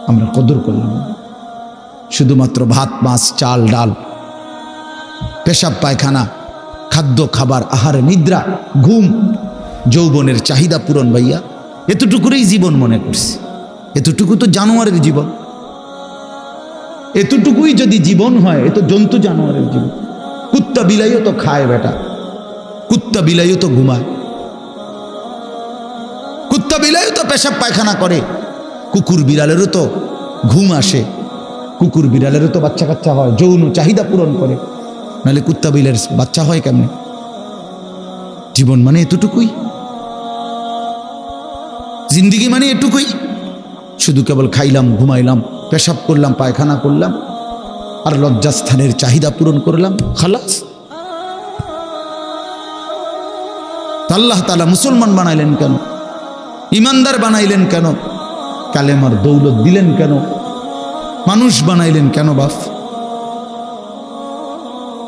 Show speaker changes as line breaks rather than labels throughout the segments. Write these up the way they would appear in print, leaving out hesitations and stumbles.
আমরা কদর করলাম না। শুধুমাত্র ভাত মাছ চাল ডাল, পেশাব পায়খানা, খাদ্য খাবার, আহার নিদ্রা, ঘুম, যৌবনের চাহিদা পূরণ, ভাইয়া এতটুকুরই জীবন মনে করছি। এতটুকু তো জানোয়ারের জীবন। এতটুকুই যদি জীবন হয়, এ তো জন্তু জানোয়ারের জীবন। কুত্তা বিলাইও তো খায় বেটা, কুত্তা বিলাইও তো ঘুমায়, কুত্তা বিলাইও তো পেশাব পায়খানা করে, কুকুর বিড়ালেরও তো ঘুম আসে, কুকুর বিড়ালেরও তো বাচ্চা কাচ্চা হয়, যৌন চাহিদা পূরণ করে, নাহলে কুত্তা বিলের বাচ্চা হয় কেমনে? জীবন মানে এতটুকুই, জিন্দিগি মানে এটুকুই। শুধু কেবল খাইলাম, ঘুমাইলাম, পেশাব করলাম, পায়খানা করলাম, আর লজ্জাস্থানের চাহিদা পূরণ করলাম, খালাস। আল্লাহ তাআলা মুসলমান বানাইলেন কেন? ইমানদার বানাইলেন কেন? কালেমার দৌলত দিলেন কেন? মানুষ বানাইলেন কেন বাপ?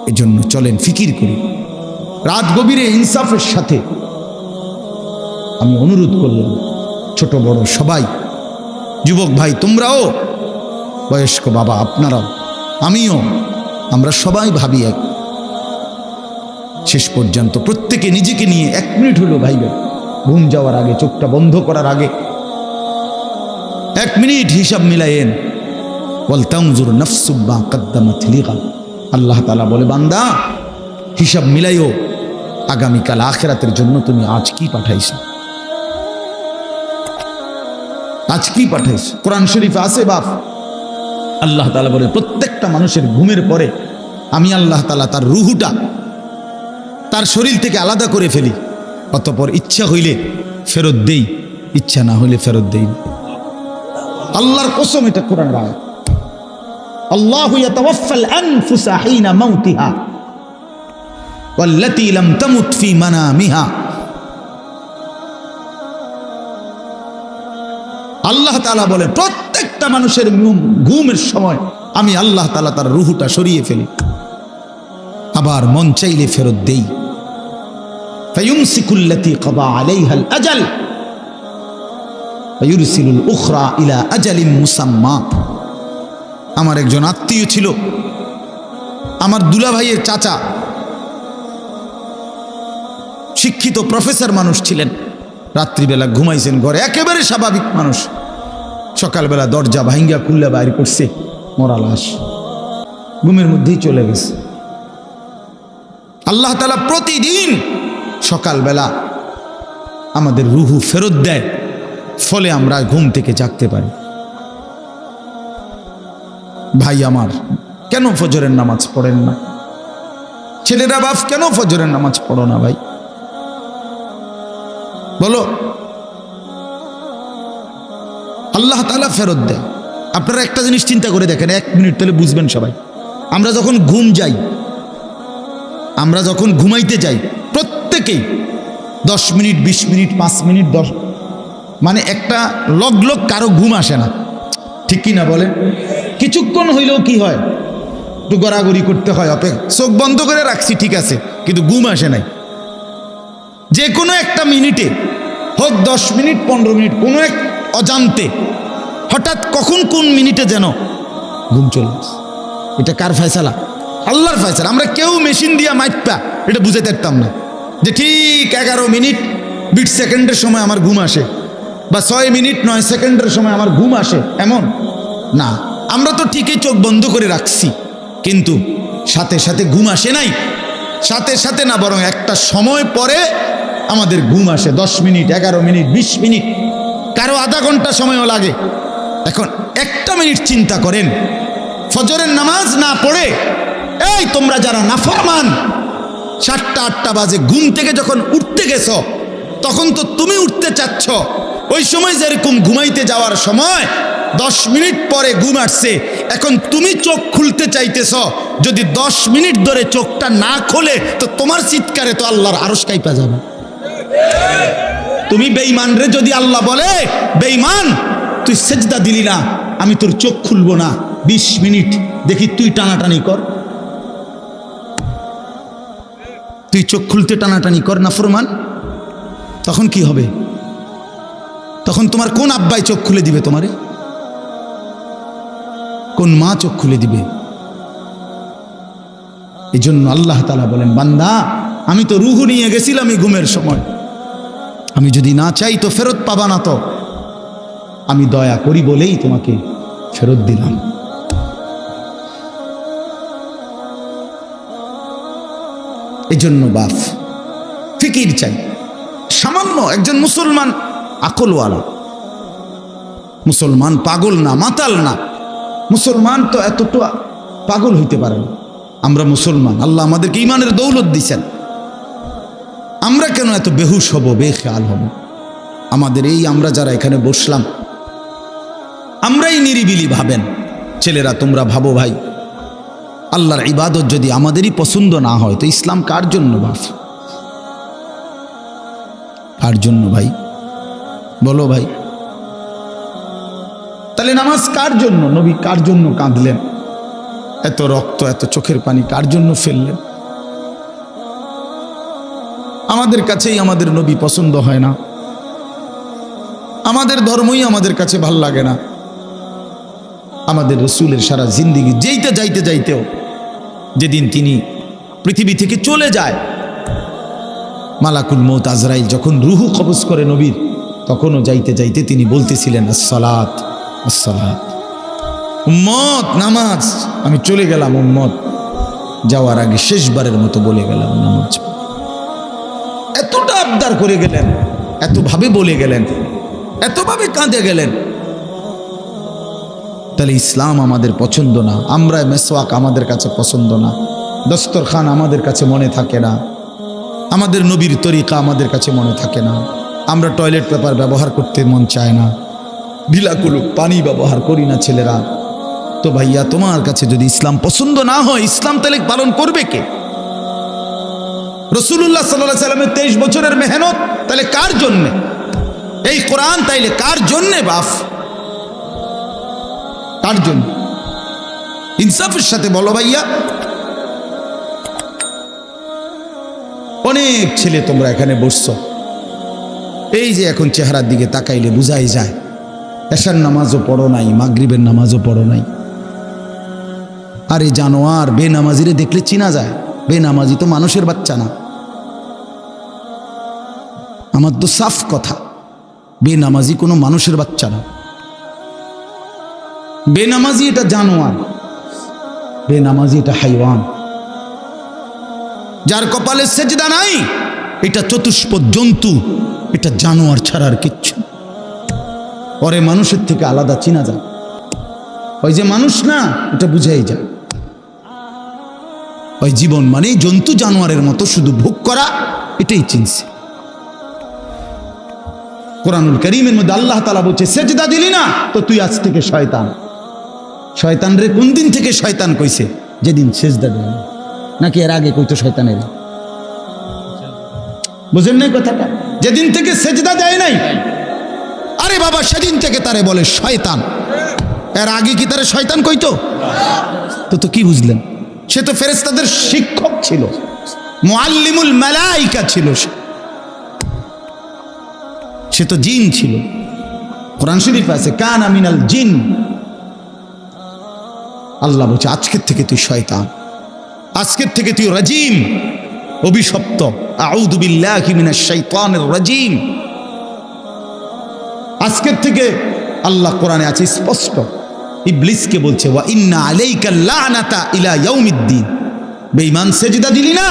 এজন্য চলেন ফিকির করি। রাত গভীরে ইনসাফের সাথে আমি অনুরোধ করলাম, ছোট বড় সবাই, যুবক ভাই তোমরাও, বয়স্ক বাবা আপনারাও, আমিও, আমরা সবাই ভাবি এক। শেষ পর্যন্ত প্রত্যেকে নিজেকে নিয়ে 1 মিনিট হলো ভাইবেন, ঘুম যাওয়ার আগে, চোখটা বন্ধ করার আগে 1 মিনিট হিসাব মিলায়েন। ওয়ালতানজুর নাফসুম মা কদ্দামাত লিগাদ। আল্লাহ তাআলা বলে, বান্দা হিসাব মিলাইও, আগামীকাল আখিরাতের জন্য তুমি আজ কি পাঠাইছো, আজ কি পাঠাইছো। কোরআন শরীফে আছে বাপ, আল্লাহ তাআলা বলে প্রত্যেকটা মানুষের ঘুমের পরে আমি আল্লাহ তাআলা তার রুহুটা তার শরীর থেকে আলাদা করে ফেলি, অতঃপর ইচ্ছা হইলে ফেরত দেই, ইচ্ছা না হইলে ফেরত দেই। আল্লাহর কসম, এটা কোরআনের আয়াত। আল্লাহু ইয়াতাওয়াফাল আনফুসা হিনা মাউতিহা ওয়াল্লাতী লাম তামুত ফি মানামিহা। আল্লাহ তাআলা বলেন প্রত্যেকটা মানুষের ঘুমের সময় আমি আল্লাহ তাআলা তার রুহুটা সরিয়ে ফেলি, আবার মন চাইলে ফেরত দেই। ফায়ুমসিকুল্লাতী কাদা আলাইহাল আজাল ওয়ায়ুরসিলুল উখরা ইলা আজালিন মুসাম্মা। আমার একজন আত্মীয় ছিল, আমার দুলা ভাইয়ের চাচা, শিক্ষিত প্রফেসর মানুষ ছিলেন। রাত্রিবেলা ঘুমাইছেন ঘরে, একেবারে স্বাভাবিক মানুষ। সকালবেলা দরজা ভাঙ্গা খুললে বাইরে করছে মরা লাশ, ঘুমের মধ্যেই চলে গেছে। আল্লাহ তাআলা প্রতিদিন সকালবেলা আমাদের রুহু ফেরত দেয়, ফলে আমরা ঘুম থেকে জাগতে পারি। ভাই আমার, কেন ফজরের নামাজ পড়েন না? ছেলেরা বাপ, কেন ফজরের নামাজ পড়ো না ভাই? বলো। আল্লাহ তাআলা ফেরত দেয়। আপনারা একটা জিনিস চিন্তা করে দেখেন, 1 মিনিট তাহলে বুঝবেন সবাই। আমরা যখন ঘুম যাই, আমরা যখন ঘুমাইতে যাই, প্রত্যেকেই 10 মিনিট, 20 মিনিট, 5 মিনিট, 10, মানে একটা লগ কারো ঘুম আসে না, ঠিক কি না বলেন? কিছুক্ষণ হইলেও কি হয়, একটু গড়াগড়ি করতে হয়, চোখ বন্ধ করে রাখছি ঠিক আছে, কিন্তু ঘুম আসে নাই। যে কোনো একটা মিনিটে হোক, 10 মিনিট, 15 মিনিট, কোনো এক অজান্তে হঠাৎ কখন কোন মিনিটে যেন ঘুম চলে আসে। এটা কার ফয়সালা? আল্লাহর ফয়সালা। আমরা কেউ মেশিন দিয়া মাইপা এটা বুঝাইতে পারতাম না যে ঠিক 11 মিনিট 20 সেকেন্ডের সময় আমার ঘুম আসে, বা 6 মিনিট 9 সেকেন্ডের সময় আমার ঘুম আসে, এমন না। আমরা তো ঠিকই চোখ বন্ধ করে রাখছি, কিন্তু সাথে সাথে ঘুম আসে নাই। সাথে সাথে না, বরং একটা সময় পরে আমাদের ঘুম আসে। 10 মিনিট, 11 মিনিট, 20 মিনিট, কারো আধা ঘন্টা সময়ও লাগে। এখন একটা মিনিট চিন্তা করেন, ফজরের নামাজ না পড়ে, এই তোমরা যারা নাফরমান, 7টা 8টা বাজে ঘুম থেকে যখন উঠতে গেছ, তখন তো তুমি উঠতে চাচ্ছ, ওই সময় যেরকম ঘুমাইতে যাওয়ার সময় 10 মিনিট পরে ঘুম আসছে, এখন তুমি চোখ খুলতে চাইতেছ। যদি 10 মিনিট ধরে চোখটা না খোলে, তো তোমার চিৎকারে তো আল্লাহর আরশ কাঁপা যাবে। তুমি বেঈমান রে যদি আল্লাহ বলে, বেঈমান তুই সেজদা দিলি না, আমি তোর চোখ খুলবো না 20 মিনিট, দেখি তুই টানাটানি কর, তুই চোখ খুলতে টানাটানি কর না ফরমান। তখন কি হবে? তখন তোমার কোন আব্বাই চোখ খুলে দিবে তোমারে? কোন মা চোখ খুলে দিবে? এই জন্য আল্লাহ তাআলা বলেন, বান্দা আমি তো রুহ নিয়ে গেছিলাম এই ঘুমের সময়, আমি যদি না চাই তো ফেরত পাবা না, তো আমি দয়া করি বলেই তোমাকে ফেরত দিলাম। এই জন্য বাপ ফিকির চাই। সামান্য একজন মুসলমান আকলওয়ালা মুসলমান, পাগল না, মাতাল না। মুসলমান তো এতটা পাগল হইতে পারে না। আমরা মুসলমান, আল্লাহ আমাদেরকে ঈমানের দৌলত দিছেন। আমরা কেন এত বেহুশ হব, বেখেয়াল হব? আমাদের এই আমরা যারা এখানে বসলাম, আমরাই নিরিবিলি ভাবেন। ছেলেরা তোমরা ভাবো ভাই, আল্লাহর ইবাদত যদি আমাদেরই পছন্দ না হয় তো ইসলাম কার জন্য বাপ? কার জন্য ভাই? বলো ভাই। তাহলে নামাজ কার জন্য? নবী কার জন্য কাঁদলেন? এত রক্ত, এত চোখের পানি কার জন্য ফেললেন? আমাদের কাছেই আমাদের নবী পছন্দ হয় না, আমাদের ধর্মই আমাদের কাছে ভাল লাগে না। আমাদের রসুলের সারা জিন্দিগি যেইতে যাইতে যাইতেও, যেদিন তিনি পৃথিবী থেকে চলে যায়, মালাকুল মউত আজরাইল যখন রুহু কবজ করে নবীর, তখনও যাইতে যাইতে তিনি বলতেছিলেন আসসালাত আসসালাত। উম্মত নামাজ। আমি চলে গেলাম উম্মত, যাওয়ার আগে শেষবারের মতো বলে গেলাম নামাজ। এতটা আবদার করে গেলেন, এতভাবে বলে গেলেন, এতভাবে কাঁদে গেলেন। তাহলে ইসলাম আমাদের পছন্দ না, আমরা মেসওয়াক আমাদের কাছে পছন্দ না, দস্তরখান আমাদের কাছে মনে থাকে না, আমাদের নবীর তরিকা আমাদের কাছে মনে থাকে না, আমরা টয়লেট পেপার ব্যবহার করতে মন চায় না, ঢিলাকুলু পানি ব্যবহার করি না ছেলেরা। তো ভাইয়া, তোমার কাছে যদি ইসলাম পছন্দ না হয়, ইসলাম তাহলে পালন করবে কে? রাসূলুল্লাহ সাল্লাল্লাহু আলাইহি সাল্লামের 23 বছরের মেহনত তাহলে কার জন্যে? এই কোরআন তাইলে কার জন্যে বাপ? কার জন্য? ইনসাফের সাথে বলো ভাইয়া। অনেক ছেলে তোমরা এখানে বসছো, এই যে এখন চেহারার দিকে তাকাইলে বুঝাই যায় এশার নামাজও পড়ো নাই, মাগরিবের নামাজও পড়ো নাই। আরে জানোয়ার, বেনামাজিরে দেখলে চিনা যায়। বেনামাজি তো মানুষের বাচ্চা না। আমার তো সাফ কথা, বেনামাজি কোনো মানুষের বাচ্চা না। বেনামাজি এটা জানোয়ার, বেনামাজি এটা হাইওয়ান। যার কপালে সেজদা নাই এটা চতুষ্পদ জন্তু, এটা জানোয়ার ছাড়া আর কিচ্ছু। পরে মানুষের থেকে আলাদা চিনা যায়। ওই যে মানুষ না, এটা বুঝাই যায়। ওই জীবন মানে জন্তু জানোয়ারের মতো শুধু ভোগ করা, এটাই চিনছে। কোরআনুল কারীমের মধ্যে আল্লাহ তাআলা বলছে, সেজদা দিলি না তো তুই আজ থেকে শয়তান। শয়তান রে কোন দিন থেকে শয়তান কইছে? যেদিন সেজদা দেয় না। নাকি এর আগে কইতো শয়তানের? বুঝেন নাই কথাটা? যেদিন থেকে সেজদা দেয় নাই, আরে বাবা সেদিন থেকে তারে বলে শয়তান। এর আগে কি তারে শয়তান কইতো? তো কি বুঝলেন? সে তো ফেরেশতাদের শিক্ষক ছিল, মুআল্লিমুল মালাইকা ছিল, সে তো জিন ছিল। কোরআন শরীফে আছে কানা মিনাল জিন। আল্লাহ বলছে আজকের থেকে তুই শয়তান, আজকের থেকে তুই রাজিম, অভিশপ্ত। আউযু বিল্লাহি মিনাশ শাইতানির রাজিম। আজকের থেকে আল্লাহ কোরআনে আছে স্পষ্ট, ইবলিসকে বলছে ওয়া ইন্না আলাইকা লানাতা ইলা ইয়াউমিদ্দিন। বেঈমান, সেজদা দিলি না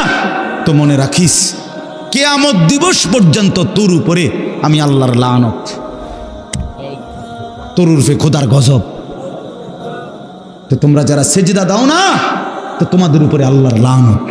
তো মনে রাখিস কিয়ামত দিবস পর্যন্ত তোর উপরে আমি আল্লাহর লানত, তোর উর্ফে খোদার গজব। তো তোমরা যারা সেজদা দাও না, তো তোমাদের উপরে আল্লাহর লানত।